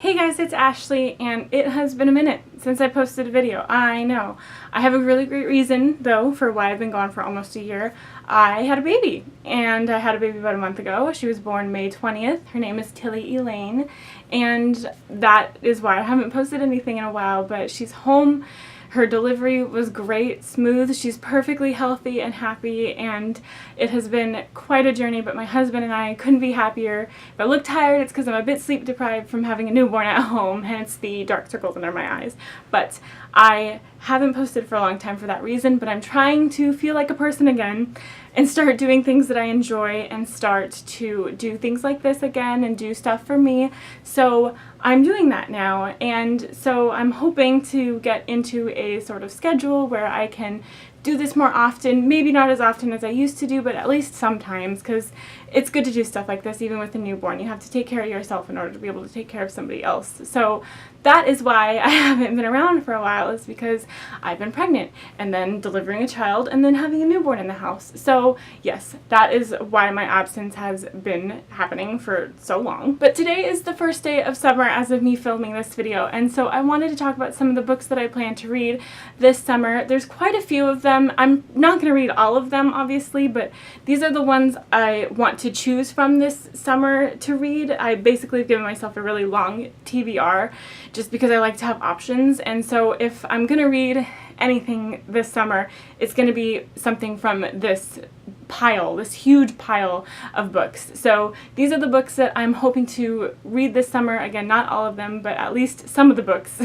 Hey guys, it's Ashley, and it has been a minute since I posted a video. I know. I have a really great reason, though, for why I've been gone for almost a year. I had a baby, and I had a baby about a month ago. She was born May 20th. Her name is Tilly Elaine, and that is why I haven't posted anything in a while, but she's home. Her delivery was great, smooth. She's perfectly healthy and happy, and it has been quite a journey, but my husband and I couldn't be happier. If I look tired, it's because I'm a bit sleep deprived from having a newborn at home, hence the dark circles under my eyes. But I haven't posted for a long time for that reason, but I'm trying to feel like a person again and start doing things that I enjoy and start to do things like this again and do stuff for me. So I'm doing that now, and so I'm hoping to get into a sort of schedule where I can do this more often, maybe not as often as I used to do, but at least sometimes, because it's good to do stuff like this even with a newborn. You have to take care of yourself in order to be able to take care of somebody else. So that is why I haven't been around for a while, is because I've been pregnant and then delivering a child and then having a newborn in the house. So yes, that is why my absence has been happening for so long. But today is the first day of summer as of me filming this video, and so I wanted to talk about some of the books that I plan to read this summer. There's quite a few of them. I'm not going to read all of them, obviously, but these are the ones I want to choose from this summer to read. I basically have given myself a really long TBR just because I like to have options, and so if I'm going to read anything this summer, it's going to be something from this pile, this huge pile of books. So these are the books that I'm hoping to read this summer. Again, not all of them, but at least some of the books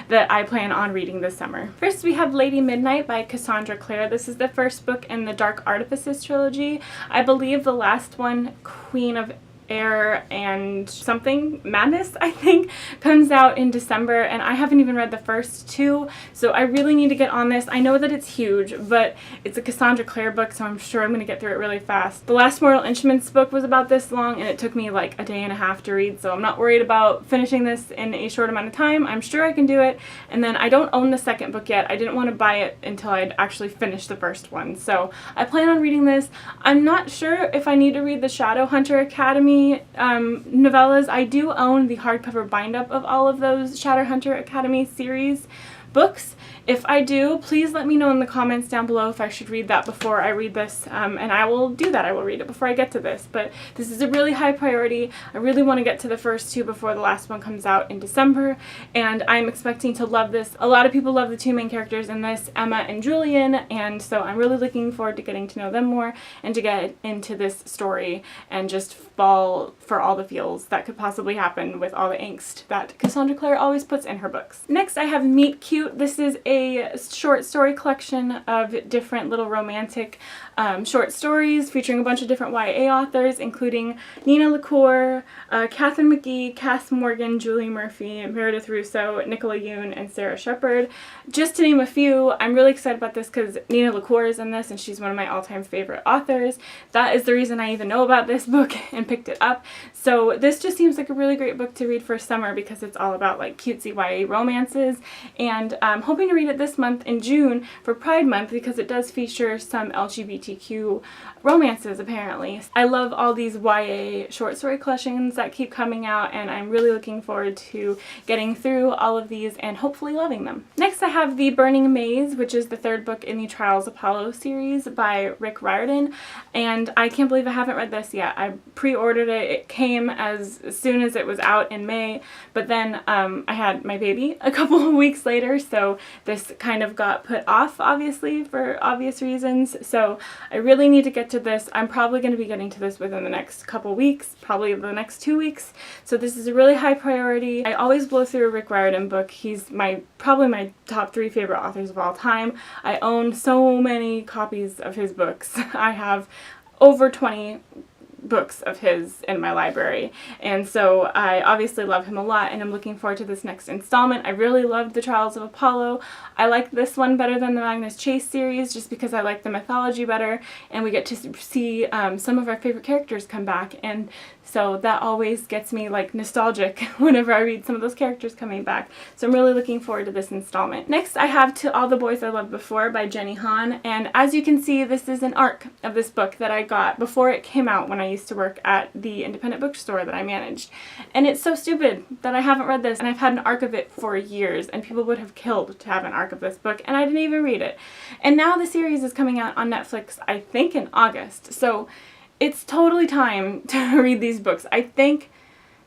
that I plan on reading this summer. First, we have Lady Midnight by Cassandra Clare. This is the first book in the Dark Artifices trilogy. I believe the last one, Queen of Air and something Madness, I think, comes out in December, and I haven't even read the first two, so I really need to get on this. I know that it's huge, but it's a Cassandra Clare book, so I'm sure I'm going to get through it really fast. The last Mortal Instruments book was about this long, and it took me like a day and a half to read, so I'm not worried about finishing this in a short amount of time. I'm sure I can do it. And then I don't own the second book yet. I didn't want to buy it until I'd actually finished the first one, so I plan on reading this. I'm not sure if I need to read the Shadowhunter Academy novellas. I do own the hardcover bind-up of all of those Shadowhunter Academy series books. If I do, please let me know in the comments down below if I should read that before I read this, and I will do that. I will read it before I get to this, but this is a really high priority. I really want to get to the first two before the last one comes out in December, and I'm expecting to love this. A lot of people love the two main characters in this, Emma and Julian, and so I'm really looking forward to getting to know them more and to get into this story and just fall for all the feels that could possibly happen with all the angst that Cassandra Clare always puts in her books. Next, I have Meet Cute. This is a short story collection of different little romantic short stories featuring a bunch of different YA authors, including Nina Lacour, Catherine McGee, Cass Morgan, Julie Murphy, Meredith Russo, Nicola Yoon, and Sarah Shepard. Just to name a few. I'm really excited about this because Nina Lacour is in this, and she's one of my all-time favorite authors. That is the reason I even know about this book and picked it up. So this just seems like a really great book to read for summer because it's all about like cutesy YA romances, and I'm hoping to read it this month in June for Pride Month because it does feature some LGBTQ romances apparently. I love all these YA short story collections that keep coming out, and I'm really looking forward to getting through all of these and hopefully loving them. Next, I have the Burning Amaze, which is the third book in the Trials Apollo series by Rick Riordan, and I can't believe I haven't read this yet. I pre-ordered it. It came as soon as it was out in May, but then I had my baby a couple of weeks later, so this kind of got put off, obviously, for obvious reasons. So I really need to get to this. I'm probably going to be getting to this within the next couple weeks, probably the next 2 weeks. So this is a really high priority. I always blow through a Rick Riordan book. He's probably my top 3 favorite authors of all time. I own so many copies of his books. I have over 20 books of his in my library, and so I obviously love him a lot, and I'm looking forward to this next installment. I really loved the Trials of Apollo. I like this one better than the Magnus Chase series just because I like the mythology better, and we get to see some of our favorite characters come back, and so that always gets me like nostalgic whenever I read some of those characters coming back. So I'm really looking forward to this installment. Next, I have To All the Boys I Loved Before by Jenny Han, and as you can see, this is an arc of this book that I got before it came out when I used to work at the independent bookstore that I managed. And it's so stupid that I haven't read this, and I've had an arc of it for years, and people would have killed to have an arc of this book, and I didn't even read it. And now the series is coming out on Netflix, I think in August, so it's totally time to read these books. I think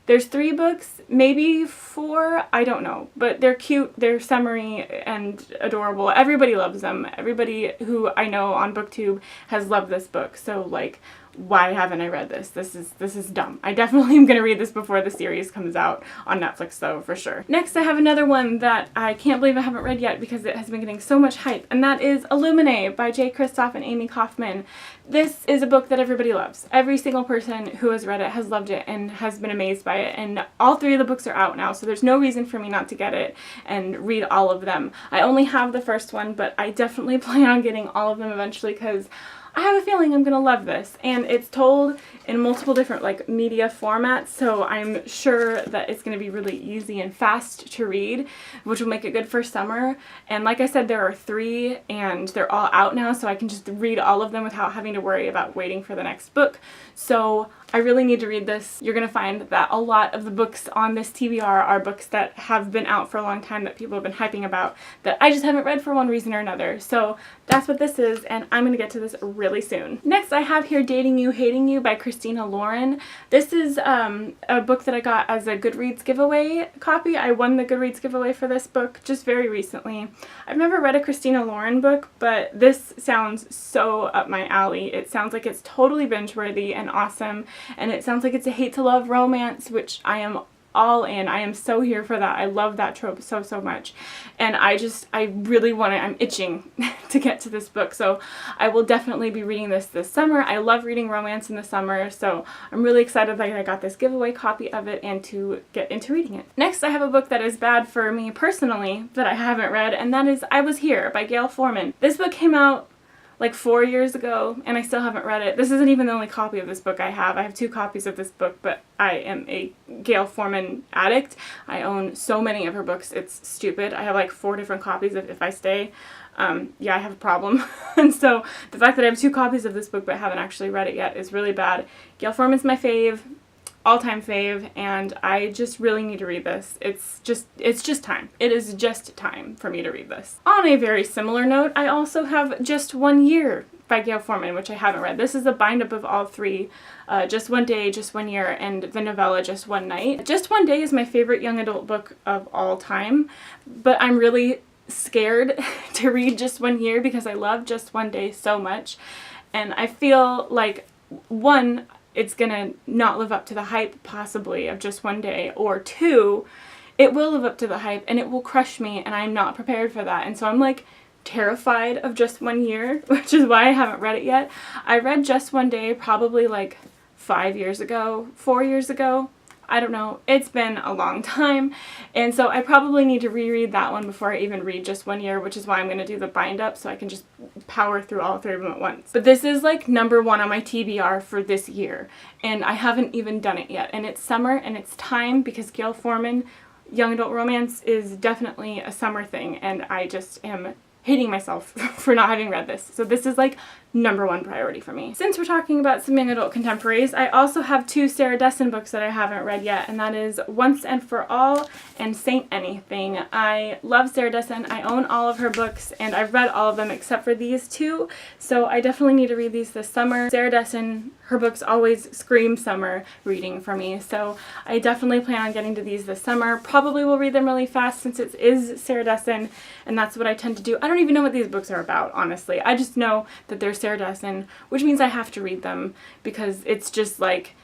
there's 3 books, maybe 4, I don't know, but they're cute, they're summery and adorable. Everybody loves them. Everybody who I know on BookTube has loved this book, so like, why haven't I read this? This is dumb. I definitely am going to read this before the series comes out on Netflix though, for sure. Next I have another one that I can't believe I haven't read yet because it has been getting so much hype, and that is Illuminate by Kristoff and Amie Kaufman. This is a book that everybody loves. Every single person who has read it has loved it and has been amazed by it, and all 3 of the books are out now, so there's no reason for me not to get it and read all of them. I only have the first one, but I definitely plan on getting all of them eventually because I have a feeling I'm gonna love this, and it's told in multiple different like media formats, so I'm sure that it's gonna be really easy and fast to read, which will make it good for summer. And like I said, there are 3 and they're all out now, so I can just read all of them without having to worry about waiting for the next book. So I really need to read this. You're gonna find that a lot of the books on this TBR are books that have been out for a long time that people have been hyping about that I just haven't read for one reason or another. So that's what this is, and I'm gonna get to this really soon. Next I have here Dating You, Hating You by Christina Lauren. This is a book that I got as a Goodreads giveaway copy. I won the Goodreads giveaway for this book just very recently. I've never read a Christina Lauren book, but this sounds so up my alley. It sounds like it's totally binge-worthy and awesome, and it sounds like it's a hate-to-love romance, which I am all in. I am so here for that. I love that trope so much, and I really want to, I'm itching to get to this book, so I will definitely be reading this summer. I love reading romance in the summer, so I'm really excited that I got this giveaway copy of it and to get into reading it. Next I have a book that is bad for me personally that I haven't read, and that is I Was Here by Gayle Forman. This book came out like 4 years ago, and I still haven't read it. This isn't even the only copy of this book I have. I have 2 copies of this book, but I am a Gayle Forman addict. I own so many of her books, it's stupid. I have like 4 different copies of If I Stay. Yeah, I have a problem. And so the fact that I have 2 copies of this book but haven't actually read it yet is really bad. Gayle Forman's my fave, all-time fave, and I just really need to read this. It's just time. It is just time for me to read this. On a very similar note, I also have Just One Year by Gayle Forman, which I haven't read. This is a bind-up of all 3, Just One Day, Just One Year, and the novella Just One Night. Just One Day is my favorite young adult book of all time, but I'm really scared to read Just One Year because I love Just One Day so much, and I feel like, one, it's gonna not live up to the hype possibly of Just One Day, or 2, it will live up to the hype and it will crush me, and I'm not prepared for that. And so I'm like terrified of Just One Year, which is why I haven't read it yet. I read Just One Day probably like 5 years ago, 4 years ago. I don't know. It's been a long time, and so I probably need to reread that one before I even read Just One Year, which is why I'm going to do the bind up so I can just power through all 3 of them at once. But this is like #1 on my TBR for this year, and I haven't even done it yet. And it's summer and it's time because Gayle Forman young adult romance is definitely a summer thing, and I just am hating myself for not having read this. So this is like #1 priority for me. Since we're talking about some young adult contemporaries, I also have 2 Sarah Dessen books that I haven't read yet, and that is Once and For All and Saint Anything. I love Sarah Dessen. I own all of her books, and I've read all of them except for these 2, so I definitely need to read these this summer. Sarah Dessen, her books always scream summer reading for me, so I definitely plan on getting to these this summer. Probably will read them really fast since it is Sarah Dessen, and that's what I tend to do. I don't even know what these books are about, honestly. I just know that they're Sarah Dessen, which means I have to read them because it's just like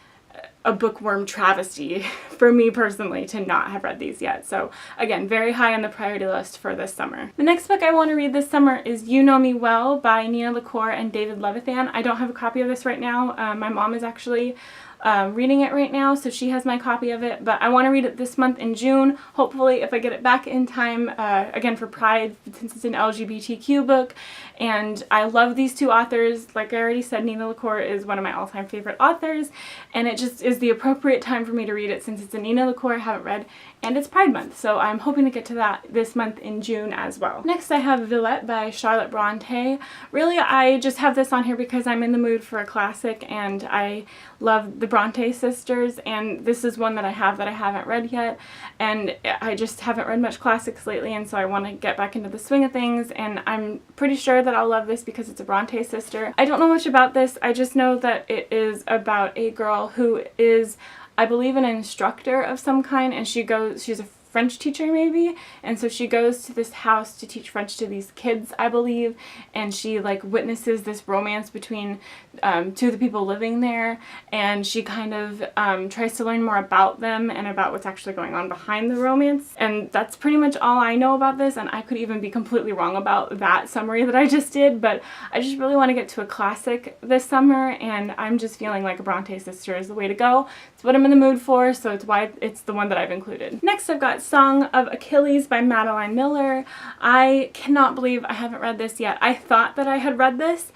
a bookworm travesty for me personally to not have read these yet. So again, very high on the priority list for this summer. The next book I want to read this summer is You Know Me Well by Nina Lacour and David Levithan. I don't have a copy of this right now. My mom is actually reading it right now, so she has my copy of it, but I want to read it this month in June, hopefully, if I get it back in time, again for Pride, since it's an LGBTQ book, and I love these 2 authors. Like I already said, Nina Lacour is one of my all-time favorite authors, and it just is the appropriate time for me to read it since it's a Nina Lacour I haven't read and it's Pride Month, so I'm hoping to get to that this month in June as well. Next I have Villette by Charlotte Bronte. Really, I just have this on here because I'm in the mood for a classic, and I love the Bronte sisters, and this is one that I haven't read yet, and I just haven't read much classics lately, and so I want to get back into the swing of things, and I'm pretty sure that I'll love this because it's a Bronte sister. I don't know much about this. I just know that it is about a girl who is, I believe, an instructor of some kind, and she's a French teacher maybe, and so she goes to this house to teach French to these kids, I believe, and she like witnesses this romance between two of the people living there, and she kind of tries to learn more about them and about what's actually going on behind the romance, and that's pretty much all I know about this, and I could even be completely wrong about that summary that I just did, but I just really want to get to a classic this summer, and I'm just feeling like a Bronte sister is the way to go. It's what I'm in the mood for, so it's why it's the one that I've included. Next I've got Song of Achilles by Madeline Miller. I cannot believe I haven't read this yet. I thought that I had read this,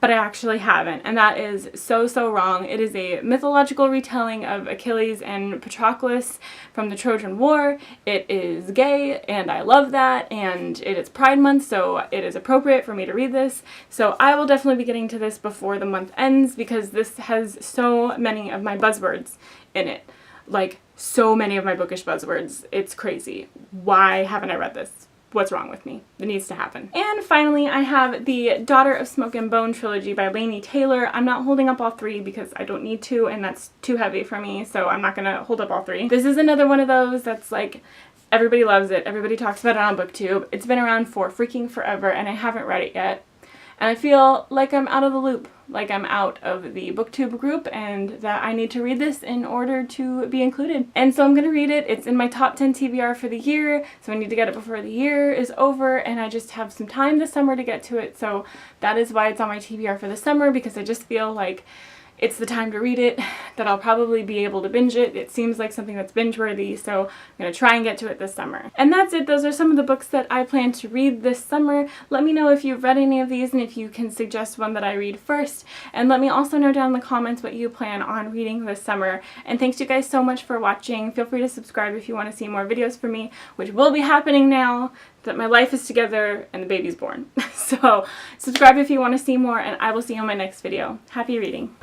but I actually haven't, and that is so wrong. It is a mythological retelling of Achilles and Patroclus from the Trojan War. It is gay, and I love that, and it is Pride Month, so it is appropriate for me to read this. So I will definitely be getting to this before the month ends because this has so many of my buzzwords in it. Like, so many of my bookish buzzwords. It's crazy. Why haven't I read this? What's wrong with me? It needs to happen. And finally, I have the Daughter of Smoke and Bone trilogy by Laini Taylor. I'm not holding up all three because I don't need to, and that's too heavy for me, so I'm not gonna hold up all three. This is another one of those that's like, everybody loves it. Everybody talks about it on BookTube. It's been around for freaking forever, and I haven't read it yet. And I feel like I'm out of the loop, like I'm out of the BookTube group, and that I need to read this in order to be included. And so I'm going to read it. It's in my top 10 TBR for the year, so I need to get it before the year is over, and I just have some time this summer to get to it, so that is why it's on my TBR for the summer, because I just feel like it's the time to read it, that I'll probably be able to binge it. It seems like something that's binge-worthy, so I'm going to try and get to it this summer. And that's it. Those are some of the books that I plan to read this summer. Let me know if you've read any of these and if you can suggest one that I read first. And let me also know down in the comments what you plan on reading this summer. And thanks you guys so much for watching. Feel free to subscribe if you want to see more videos from me, which will be happening now that my life is together and the baby's born. So subscribe if you want to see more, and I will see you in my next video. Happy reading.